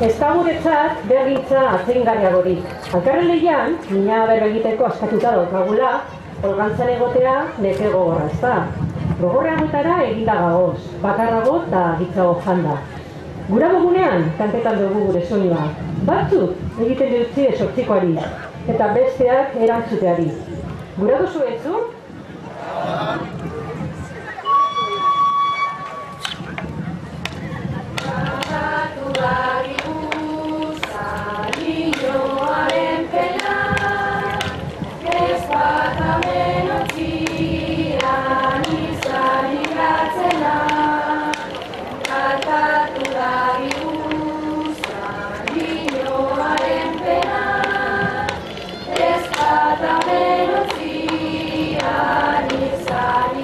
Ez da guretzat bergintza atsegingarriagorik. Alkarren lehian, mina berba egiteko askatuta daukagula, organtzan egotea neke gogorra, ezta? Gogorragoetara eginda gagoz, bakarrago eta gitzago janda. Gura dugunean, kantetan dugu gure soinua. Batzuk egiten dutzi esortzikoari, eta besteak erantzuteari. Gura duzu entzun? Sani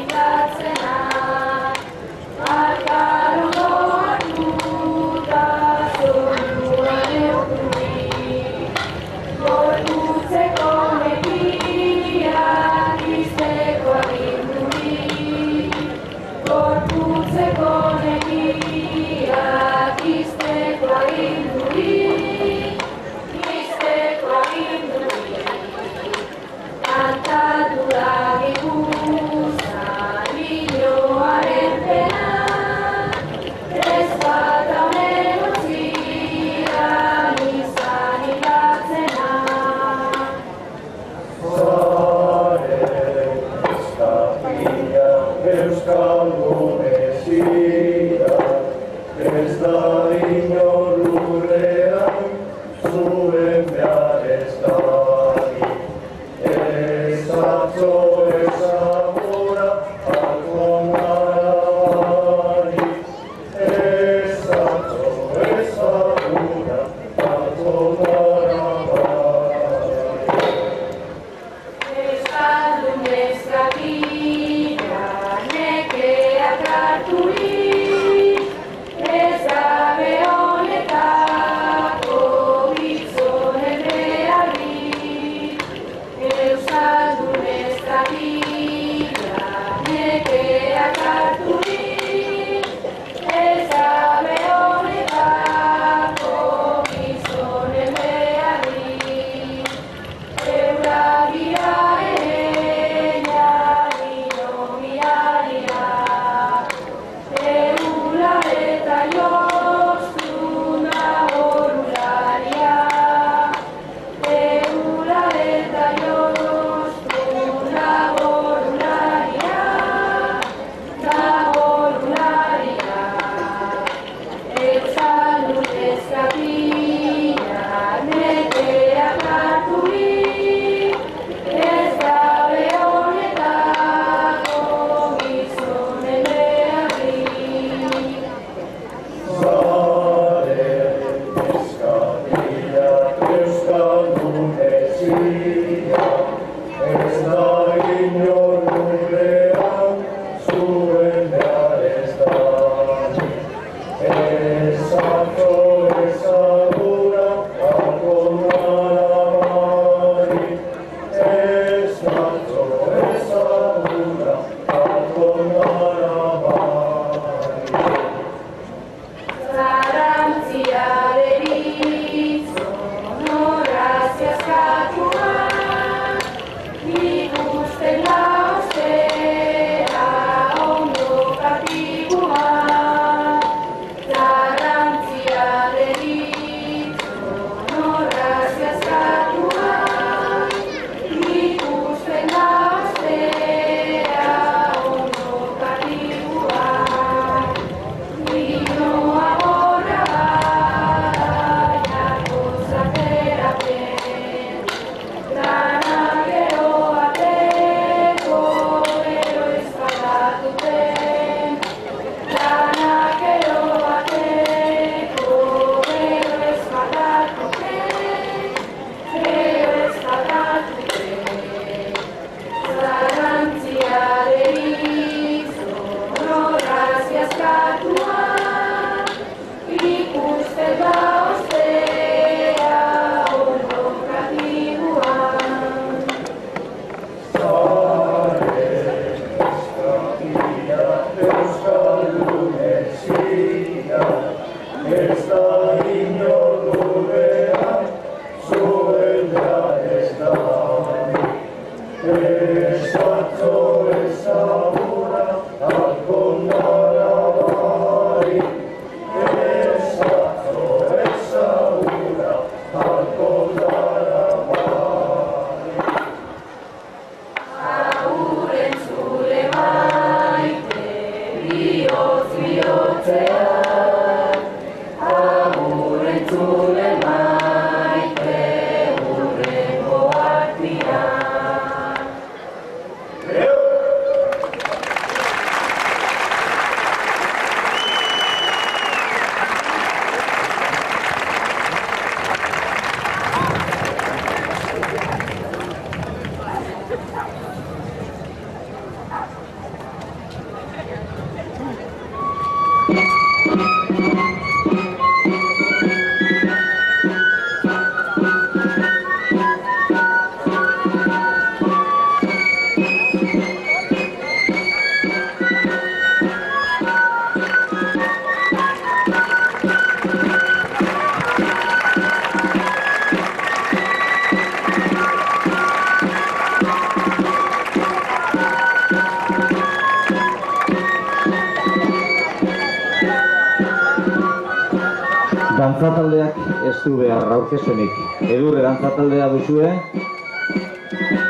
Dantzataldeak ez du behar aurkezpenik. Edurre dantzataldea duzue,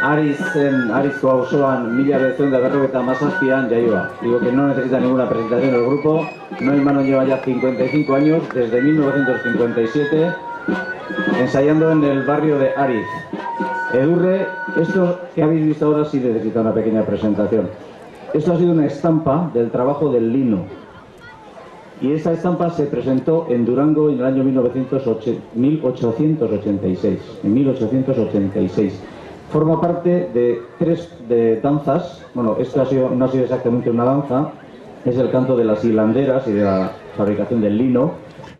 Arizko auzoan 1957an jaioa. Digo que no necesita ninguna presentación el grupo. No hermano lleva ya 55 años, desde 1957, ensayando en el barrio de Ariz. Edurre, esto que habéis visto ahora sí necesita una pequeña presentación. Esto ha sido una estampa del trabajo del lino. Y esta estampa se presentó en Durango en el año 1886. Forma parte de tres danzas. Bueno, esta no ha sido exactamente una danza, es el canto de las hilanderas y de la fabricación del lino.